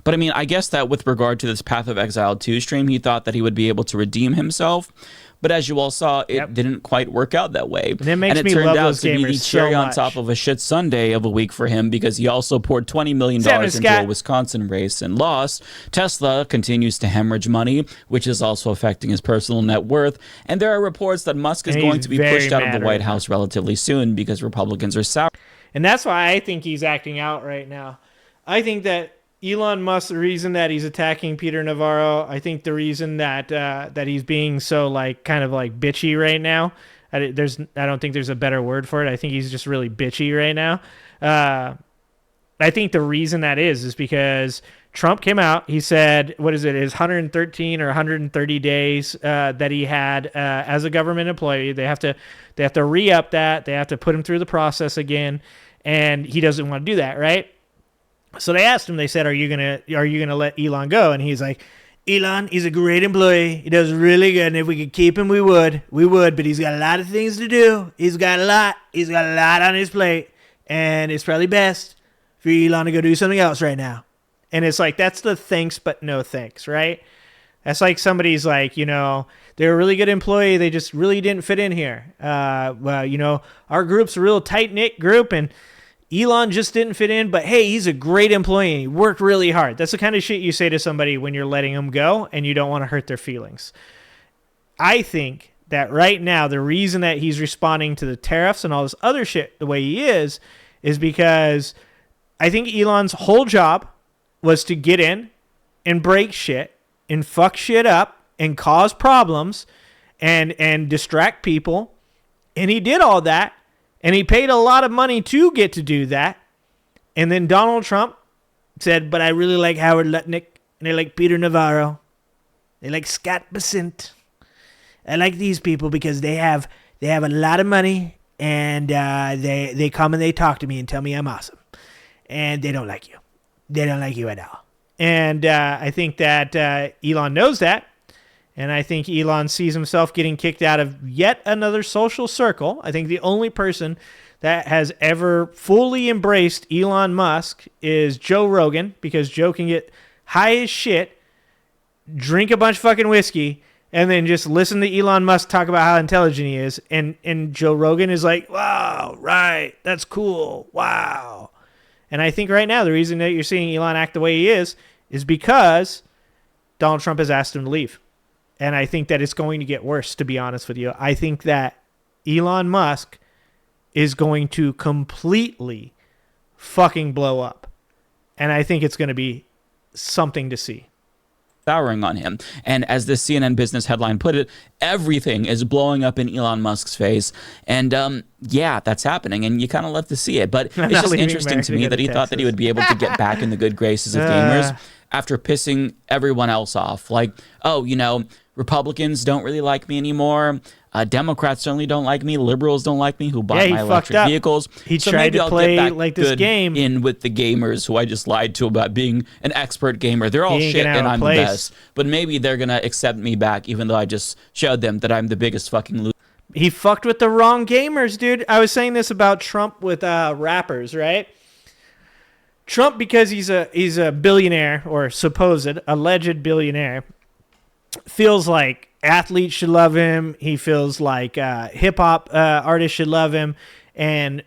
Speaker 3: But I mean, I guess that with regard to this Path of Exile 2 stream, he thought that he would be able to redeem himself. But as you all saw, it didn't quite work out that way.
Speaker 1: And it makes me love those gamers so much. And it turned out to be the cherry on top of a shit Sunday of a week for him, because he also poured $20 million into a Wisconsin race and lost. Tesla continues to hemorrhage money, which is also affecting his personal net worth. And there are reports that Musk is going to be pushed out of the White House relatively soon because Republicans are sour. And that's why I think he's acting out right now. I think that Elon Musk, the reason that he's attacking Peter Navarro, I think the reason that that he's being so kind of bitchy right now, I don't think there's a better word for it. I think he's just really bitchy right now. I think the reason that is because Trump came out. He said, what is it? Is 113 or 130 days that he had as a government employee. They have to re-up that. They have to put him through the process again, and he doesn't want to do that, right? So they asked him, they said, are you gonna let Elon go? And he's like, Elon, he's a great employee. He does really good. And if we could keep him, we would, but he's got a lot of things to do. He's got a lot on his plate. And it's probably best for Elon to go do something else right now. And it's like, that's the thanks, but no thanks, right? That's like somebody's like, they're a really good employee. They just really didn't fit in here. Well, our group's a real tight-knit group, and Elon just didn't fit in, but hey, he's a great employee. He worked really hard. That's the kind of shit you say to somebody when you're letting them go and you don't want to hurt their feelings. I think that right now the reason that he's responding to the tariffs and all this other shit the way he is because I think Elon's whole job was to get in and break shit and fuck shit up and cause problems and distract people. And he did all that. And he paid a lot of money to get to do that. And then Donald Trump said, but I really like Howard Lutnick and I like Peter Navarro. They like Scott Bessent. I like these people because they have a lot of money and they come and they talk to me and tell me I'm awesome. And they don't like you. They don't like you at all. And I think that Elon knows that. And I think Elon sees himself getting kicked out of yet another social circle. I think the only person that has ever fully embraced Elon Musk is Joe Rogan, because Joe can get high as shit, drink a bunch of fucking whiskey, and then just listen to Elon Musk talk about how intelligent he is. And Joe Rogan is like, wow, right, that's cool, wow. And I think right now the reason that you're seeing Elon act the way he is because Donald Trump has asked him to leave. And I think that it's going to get worse, to be honest with you. I think that Elon Musk is going to completely fucking blow up. And I think it's going to be something to see.
Speaker 3: Souring on him. And as the CNN business headline put it, everything is blowing up in Elon Musk's face. And yeah, that's happening. And you kind of love to see it. But it's just interesting to me that he thought that he would be able to get back in the good graces of gamers after pissing everyone else off. Like, oh, you know, Republicans don't really like me anymore. Democrats certainly don't like me. Liberals don't like me who bought my electric vehicles.
Speaker 1: He tried to play like this game
Speaker 3: in with the gamers who I just lied to about being an expert gamer. They're all shit and I'm the best. But maybe they're going to accept me back even though I just showed them that I'm the biggest fucking loser.
Speaker 1: He fucked with the wrong gamers, dude. I was saying this about Trump with rappers, right? Trump, because he's a billionaire or supposed alleged billionaire, feels like athletes should love him. He feels like hip-hop artists should love him. And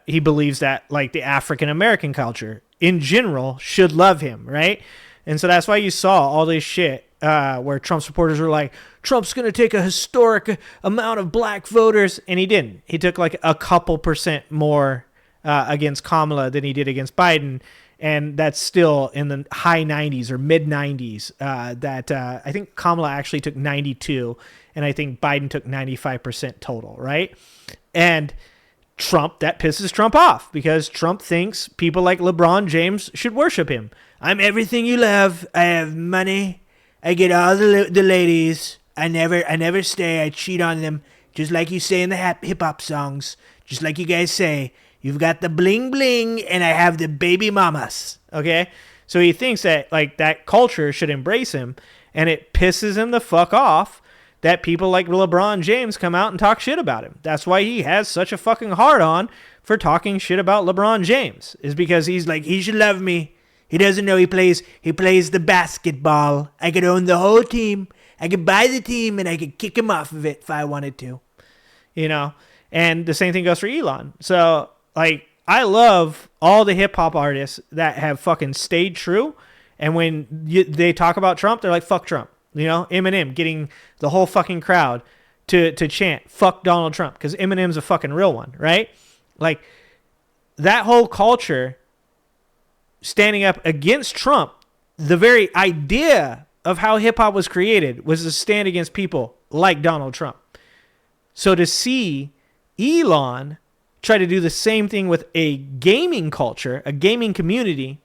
Speaker 1: he believes that like the African-American culture in general should love him, right? And so that's why you saw all this shit where Trump supporters were like, Trump's going to take a historic amount of black voters. And he didn't. He took like a couple percent more against Kamala than he did against Biden. And that's still in the high 90s or mid 90s I think Kamala actually took 92 and I think Biden took 95% total, right? And Trump, that pisses Trump off because Trump thinks people like LeBron James should worship him. I'm everything you love. I have money. I get all the ladies. I never stay. I cheat on them. Just like you say in the hip hop songs. Just like you guys say. You've got the bling bling, and I have the baby mamas. Okay? So he thinks that like that culture should embrace him, and it pisses him the fuck off that people like LeBron James come out and talk shit about him. That's why he has such a fucking hard-on for talking shit about LeBron James, is because he's like, he should love me. He doesn't know he plays the basketball. I could own the whole team. I could buy the team, and I could kick him off of it if I wanted to. You know? And the same thing goes for Elon. So like, I love all the hip-hop artists that have fucking stayed true. And when they talk about Trump, they're like, fuck Trump. You know, Eminem getting the whole fucking crowd to chant, fuck Donald Trump. Because Eminem's a fucking real one, right? Like, that whole culture standing up against Trump, the very idea of how hip-hop was created was to stand against people like Donald Trump. So to see Elon try to do the same thing with a gaming culture, a gaming community,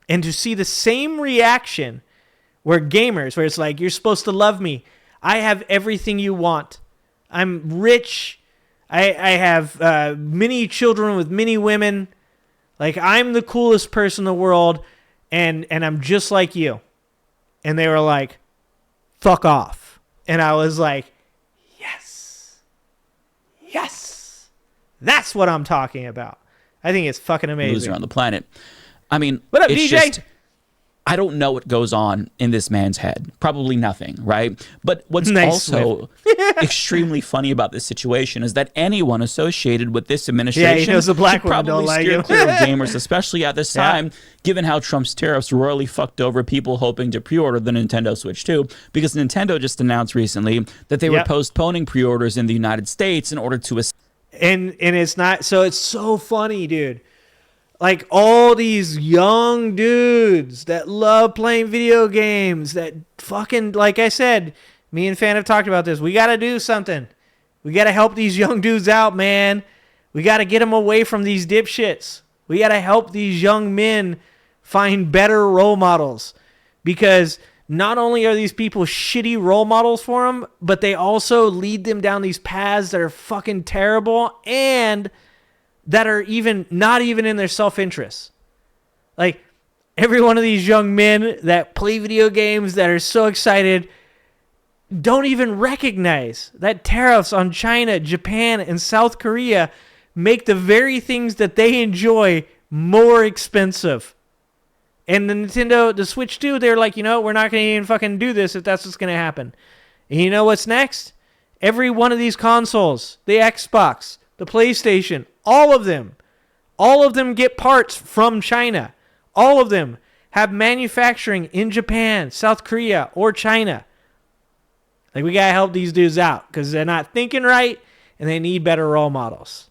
Speaker 1: and to see the same reaction where gamers, where it's like, you're supposed to love me. I have everything you want. I'm rich. I have many children with many women. Like, I'm the coolest person in the world, and I'm just like you. And they were like, fuck off. And I was like, yes. Yes. That's what I'm talking about. I think it's fucking amazing.
Speaker 3: Loser on the planet. I mean,
Speaker 1: what up,
Speaker 3: it's
Speaker 1: DJ?
Speaker 3: Just, I don't know what goes on in this man's head. Probably nothing, right? But what's
Speaker 1: Nice
Speaker 3: also extremely funny about this situation is that anyone associated with this administration
Speaker 1: he knows the black
Speaker 3: should
Speaker 1: women don't
Speaker 3: probably
Speaker 1: like
Speaker 3: steer
Speaker 1: him.
Speaker 3: clear of gamers, especially at this time, given how Trump's tariffs royally fucked over people hoping to pre-order the Nintendo Switch 2, because Nintendo just announced recently that they were postponing pre-orders in the United States in order to...
Speaker 1: And it's not, so it's so funny, dude. Like all these young dudes that love playing video games that fucking, like I said, me and Fan have talked about this. We got to do something. We got to help these young dudes out, man. We got to get them away from these dipshits. We got to help these young men find better role models, because not only are these people shitty role models for them, but they also lead them down these paths that are fucking terrible and that are even not even in their self-interest. Like every one of these young men that play video games that are so excited don't even recognize that tariffs on China, Japan, and South Korea make the very things that they enjoy more expensive. And the Switch 2, they're like, we're not going to even fucking do this if that's what's going to happen. And you know what's next? Every one of these consoles, the Xbox, the PlayStation, all of them get parts from China. All of them have manufacturing in Japan, South Korea, or China. Like, we got to help these dudes out because they're not thinking right and they need better role models.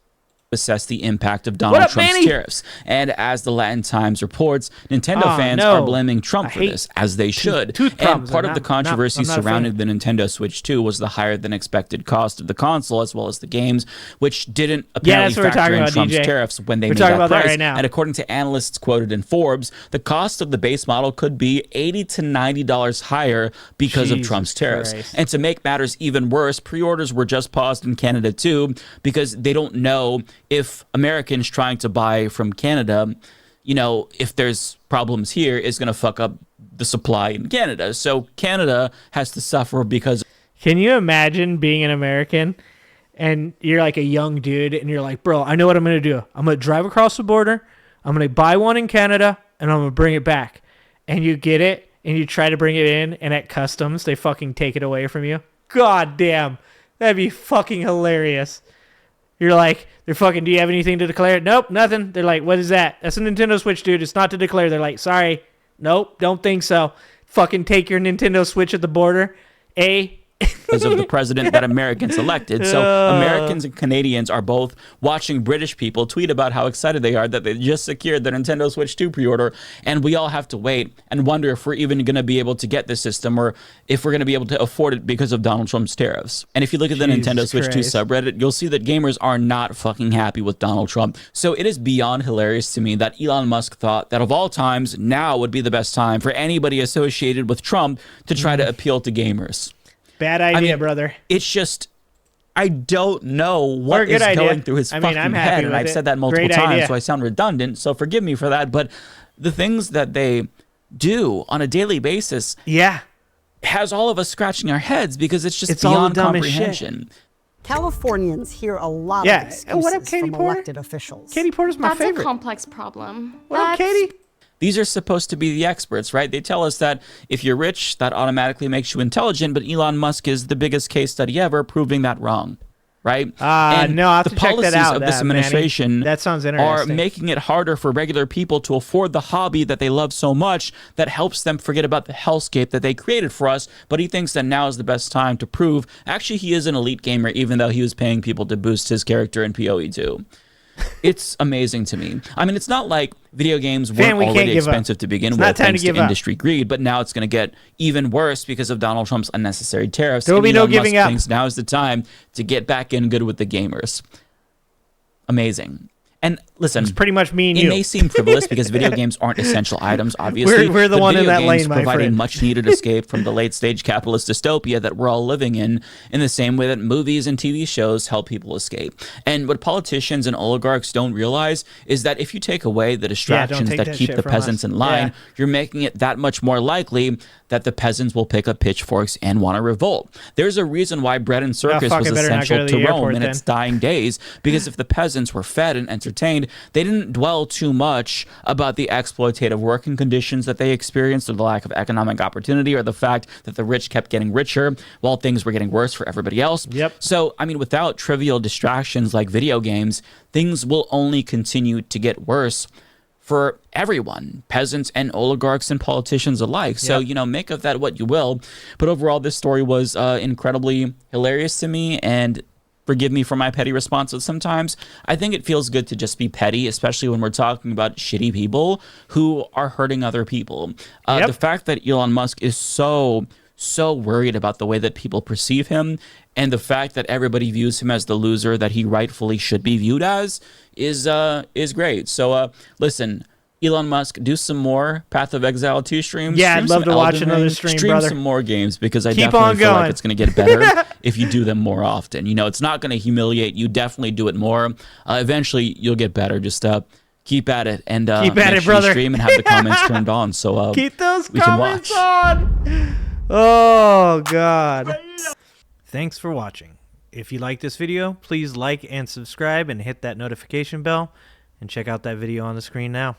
Speaker 3: Assess the impact of Donald Trump's tariffs. And as the Latin Times reports, Nintendo fans are blaming Trump for this, as they should. And part of the controversy surrounding the Nintendo Switch 2 was the higher than expected cost of the console, as well as the games, which didn't apparently factor in Trump's tariffs when they made that price. And according to analysts quoted in Forbes, the cost of the base model could be $80 to $90 higher because of Trump's tariffs. And to make matters even worse, pre-orders were just paused in Canada too, because they don't know if Americans trying to buy from Canada, if there's problems here, is going to fuck up the supply in Canada. So Canada has to suffer because...
Speaker 1: Can you imagine being an American and you're like a young dude and you're like, bro, I know what I'm going to do. I'm going to drive across the border. I'm going to buy one in Canada and I'm going to bring it back. And you get it and you try to bring it in and at customs, they fucking take it away from you. God damn. That'd be fucking hilarious. You're like, they're fucking, do you have anything to declare? Nope, nothing. They're like, what is that? That's a Nintendo Switch, dude. It's not to declare. They're like, sorry. Nope, don't think so. Fucking take your Nintendo Switch at the border. Because
Speaker 3: of the president that Americans elected. So Americans and Canadians are both watching British people tweet about how excited they are that they just secured the Nintendo Switch 2 pre-order, and we all have to wait and wonder if we're even going to be able to get this system or if we're going to be able to afford it because of Donald Trump's tariffs. And if you look at the Nintendo Switch 2 subreddit, you'll see that gamers are not fucking happy with Donald Trump. So it is beyond hilarious to me that Elon Musk thought that of all times, now would be the best time for anybody associated with Trump to try to appeal to gamers.
Speaker 1: Bad idea, brother.
Speaker 3: It's just, I don't know what is going through his fucking head. And I've said that multiple times, so I sound redundant, so forgive me for that. But the things that they do on a daily basis has all of us scratching our heads because it's just beyond comprehension.
Speaker 8: Californians hear a lot of excuses from elected officials.
Speaker 1: Katie Porter's my favorite.
Speaker 9: That's a complex problem.
Speaker 1: What up, Katie?
Speaker 3: These are supposed to be the experts, right? They tell us that if you're rich, that automatically makes you intelligent, but Elon Musk is the biggest case study ever proving that wrong, right?
Speaker 1: And no, I'll have to check that out.
Speaker 3: The policies of this administration
Speaker 1: that sounds interesting.
Speaker 3: Are making it harder for regular people to afford the hobby that they love so much that helps them forget about the hellscape that they created for us, but he thinks that now is the best time to prove, actually, he is an elite gamer, even though he was paying people to boost his character in PoE 2. It's amazing to me. I mean, it's not like video games weren't already expensive to begin with thanks to industry greed, but now it's going to get even worse because of Donald Trump's unnecessary tariffs.
Speaker 1: There will be no giving up.
Speaker 3: Now is the time to get back in good with the gamers. Amazing. And listen,
Speaker 1: it's pretty much me and you.
Speaker 3: It may seem frivolous because video games aren't essential items, obviously.
Speaker 1: We're the one in that lane, my friend.
Speaker 3: Provide a much-needed escape from the late-stage capitalist dystopia that we're all living in the same way that movies and TV shows help people escape. And what politicians and oligarchs don't realize is that if you take away the distractions that keep the peasants in line, you're making it that much more likely that the peasants will pick up pitchforks and want to revolt. There's a reason why bread and circus was essential to Rome in its dying days, because if the peasants were fed and entertained entertained. They didn't dwell too much about the exploitative working conditions that they experienced, or the lack of economic opportunity, or the fact that the rich kept getting richer while things were getting worse for everybody else.
Speaker 1: Yep.
Speaker 3: So, I mean, without trivial distractions like video games, things will only continue to get worse for everyone, peasants and oligarchs and politicians alike. So, you know, make of that what you will. But overall, this story was incredibly hilarious to me, and forgive me for my petty responses sometimes. I think it feels good to just be petty, especially when we're talking about shitty people who are hurting other people. The fact that Elon Musk is so worried about the way that people perceive him, and the fact that everybody views him as the loser that he rightfully should be viewed as is great. So listen, Elon Musk, do some more Path of Exile 2 streams.
Speaker 1: Yeah,
Speaker 3: Stream
Speaker 1: I'd love
Speaker 3: some
Speaker 1: to watch
Speaker 3: Elden
Speaker 1: another
Speaker 3: Ring,
Speaker 1: stream,
Speaker 3: stream
Speaker 1: brother.
Speaker 3: some more games, because I
Speaker 1: Keep
Speaker 3: definitely
Speaker 1: on
Speaker 3: feel
Speaker 1: going.
Speaker 3: like it's going to get better if you do them more often. You know, it's not going to humiliate you. Definitely do it more. Eventually, you'll get better. Just keep at it, and
Speaker 1: Keep
Speaker 3: make
Speaker 1: at it,
Speaker 3: sure
Speaker 1: brother.
Speaker 3: you stream and have the comments turned on. So
Speaker 1: keep those
Speaker 3: we can
Speaker 1: comments
Speaker 3: watch.
Speaker 1: on. Oh God. Thanks for watching. If you like this video, please like and subscribe and hit that notification bell, and check out that video on the screen now.